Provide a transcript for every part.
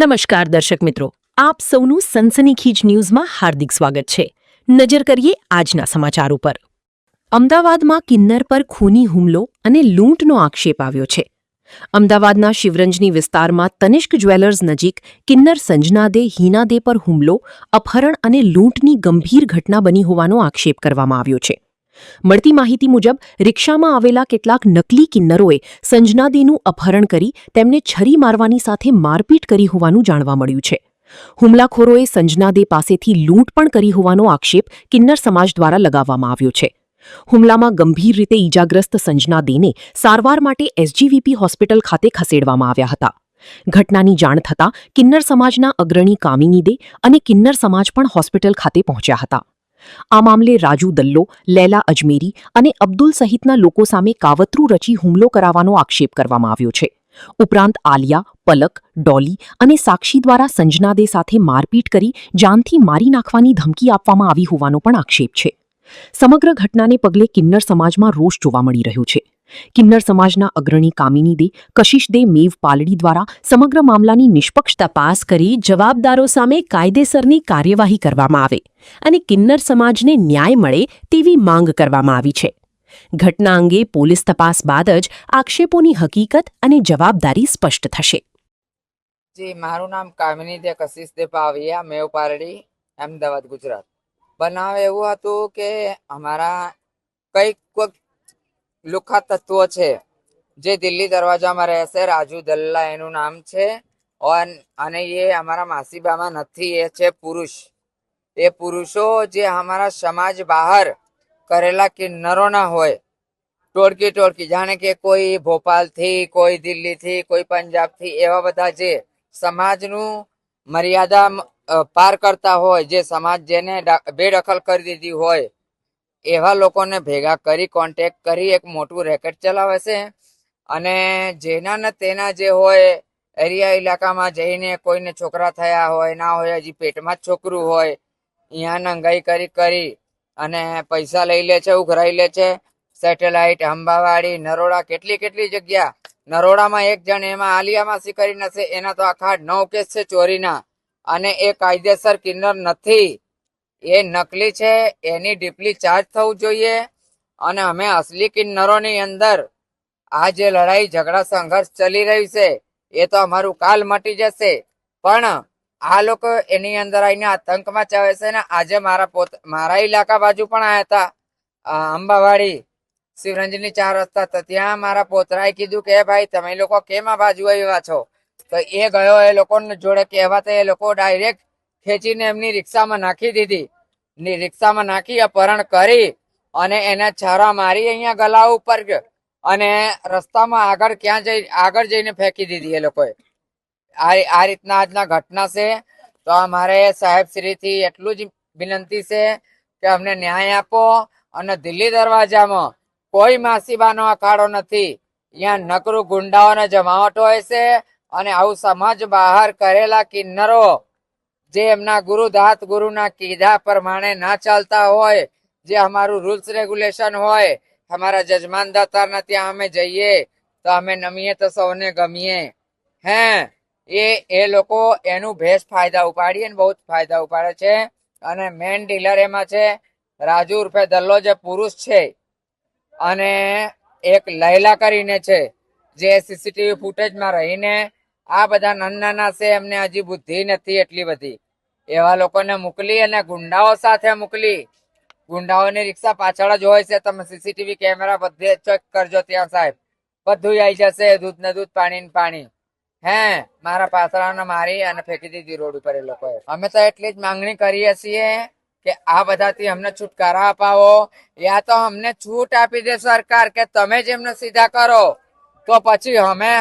નમસ્કાર દર્શક મિત્રો, આપ સૌનું સનસનીખીજ ન્યૂઝમાં હાર્દિક સ્વાગત છે। નજર કરીએ આજના સમાચાર ઉપર। અમદાવાદમાં કિન્નર પર ખૂની હુમલો અને લૂંટનો આક્ષેપ આવ્યો છે। અમદાવાદના શિવરંજની વિસ્તારમાં તનિષ્ક જ્વેલર્સ નજીક કિન્નર સંજનાદે હિનાદે પર હુમલો, અપહરણ અને લૂંટની ગંભીર ઘટના બની હોવાનો આક્ષેપ કરવામાં આવ્યો છે। મળતી માહિતી મુજબ રિક્ષામાં આવેલા કેટલાક નકલી કિન્નરોએ સંજનાદેનું અપહરણ કરી તેમને છરી મારવાની સાથે મારપીટ કરી હોવાનું જાણવા મળ્યું છે। હુમલાખોરોએ સંજનાદે પાસેથી લૂંટ પણ કરી હોવાનો આક્ષેપ કિન્નર સમાજ દ્વારા લગાવવામાં આવ્યો છે। હુમલામાં ગંભીર રીતે ઈજાગ્રસ્ત સંજનાદેને સારવાર માટે એસજીવીપી હોસ્પિટલ ખાતે ખસેડવામાં આવ્યા હતા। ઘટનાની જાણ થતાં કિન્નર સમાજના અગ્રણી કામિની દે અને કિન્નર સમાજ પણ હોસ્પિટલ ખાતે પહોંચ્યા હતા। આ મામલે રાજુ દલ્લો, લૈલા અજમેરી અને અબ્દુલ સહિતના લોકો સામે કાવતરું રચી હુમલો કરાવવાનો આક્ષેપ કરવામાં આવ્યો છે। ઉપરાંત આલિયા, પલક, ડોલી અને સાક્ષી દ્વારા સંજનાદે સાથે મારપીટ કરી જાનથી મારી નાખવાની ધમકી આપવામાં આવી હોવાનો પણ આક્ષેપ છે। સમગ્ર ઘટનાને પગલે કિન્નર સમાજમાં રોષ જોવા મળી રહ્યો છે। કિન્નર સમાજના અગ્રણી કામિની દે, કશિશ દે મેવ પાલડી દ્વારા સમગ્ર મામલાની નિષ્પક્ષ તપાસ કરી જવાબદારો સામે કાયદેસરની કાર્યવાહી કરવામાં આવે અને કિન્નર સમાજને ન્યાય મળે તેવી માંગ કરવામાં આવી છે। ઘટના અંગે પોલીસ તપાસ બાદ જ આક્ષેપોની હકીકત અને જવાબદારી સ્પષ્ટ થશે। જી, મારું નામ કામિની દે કશિશ દે પાવિયા, મેવ પારડી, અમદાવાદ, ગુજરાત। બનાવ એવું હતું કે અમારા કઈક લુખ્ખા તત્વો છે જે દિલ્હી દરવાજામાં રહેશે, રાજુ દલ્લા એનું નામ છે, અને એ અમારા માસીબામાં નથી, એ છે પુરુષ। એ પુરુષો જે અમારા સમાજ બહાર કરેલા કિન્નરોના હોય, ટોળકી જાણે કે કોઈ ભોપાલથી, કોઈ દિલ્હીથી, કોઈ પંજાબથી, એવા બધા જે સમાજનું મર્યાદા પાર કરતા હોય, જે સમાજ જેને બેદખલ કરી દીધી હોય, એવા લોકોને ભેગા કરી કોન્ટેક્ટ કરી એક મોટું રેકેટ ચલાવે છે। અને જેના ને તેના જે હોય એરિયા ઇલાકામાં જઈને કોઈને છોકરા થયા હોય, ના હોય, હજી પેટમાં જ છોકરું હોય, અહીંયા નંગાઈ કરી અને પૈસા લઈ લે છે, ઉઘરાઈ લે છે। સેટેલાઇટ, અંબાવાડી, નરોડા, કેટલી જગ્યા। નરોડામાં એક જણ એમાં આલિયા માસી કરીને છે, એના તો આખા 9 કેસ છે ચોરીના, અને એ કાયદેસર કિન્નર નથી, એ નકલી છે। એની ડીપલી ચાર્જ થવું જોઈએ, અને અમે અસલી કિન્નરોની અંદર આ જે લડાઈ ઝઘડા સંઘર્ષ ચલી રહ્યું છે એ તો અમારું કાલ મટી જશે, પણ આ લોકો એની અંદર આવીને આતંક મચાવે છે। ને આજે મારા ઇલાકા બાજુ પણ આવ્યા હતા, અંબાવાડી શિવરંજની 4 રસ્તા, તો ત્યાં મારા પોતરાએ કીધું કે ભાઈ તમે લોકો કેમ આ બાજુ આવ્યા છો? તો એ ગયો, એ લોકો જોડે કહેવા, તો એ લોકો ડાયરેક્ટ ખેંચીને એમની રિક્ષામાં નાખી દીધી। રિક્ષામાં નાખી અપહરણ કરી અને એને છારા મારી અહીંયા ગલા ઉપર અને રસ્તામાં આગળ જઈને ફેંકી દીધી એ લોકોએ। આ રીતના આજના ઘટના છે। તો અમારે સાહેબ શ્રીથી એટલું જ વિનંતી છે કે અમને ન્યાય આપો, અને દિલ્હી દરવાજામાં કોઈ માસીબાનો અખાડો નથી, અહીંયા નકરું ગુંડાઓને જમાવટ હોય છે, અને આવું સમાજ બહાર કરેલા કિન્નરો જે એમના ગુરુના કીધા પ્રમાણે ના ચાલતા હોય, જે અમારું રૂલ્સ રેગ્યુલેશન હોય, અમારા જજમાન દાતારના ત્યાં અમે જઈએ તો અમે નમીએ તો સૌને ગમીએ, એ લોકો એનું ભેષ ફાયદા ઉપાડીએ ને બહુ જ ફાયદા ઉપાડે છે। અને મેન ડીલર એમાં છે રાજુ ઉર્ફે દલ્લો, જે પુરુષ છે, અને એક લૈલા કરીને છે જે સીસીટીવી ફૂટેજમાં રહીને આ બધા નાના છે, એમને હજી બુદ્ધિ નથી એટલી બધી, એવા લોકોને મોકલી અને ગુંડાઓ સાથે મોકલી। ગુંડાઓની રિક્ષા પાછળ જ હોય છે, તમે સીસીટીવી કેમેરા બધે ચેક કરજો, ત્યાં સાહેબ બધું આવી જશે, દૂધ ને દૂધ, પાણી ને પાણી। મારા પાછળને મારી અને ફેંકી દીધી રોડ ઉપર એ લોકોએ। અમે તો એટલી જ માંગણી કરીએ છીએ કે આ બધાથી અમને છુટકારા અપાવો, યા તો અમને છૂટ આપી દે સરકાર કે તમે જ એમને સીધા કરો, તો પછી અમે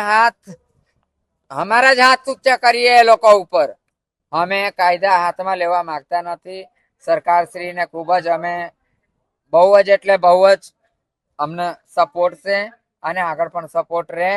અમારા જ હાથ ઊંચા કરીએ એ લોકો ઉપર। અમે કાયદા હાથમાં લેવા માંગતા નથી। સરકારશ્રીને ખૂબ જ અમે બહુ જ એટલે બહુ જ અમને સપોર્ટ છે, અને આગળ પણ સપોર્ટ રહે।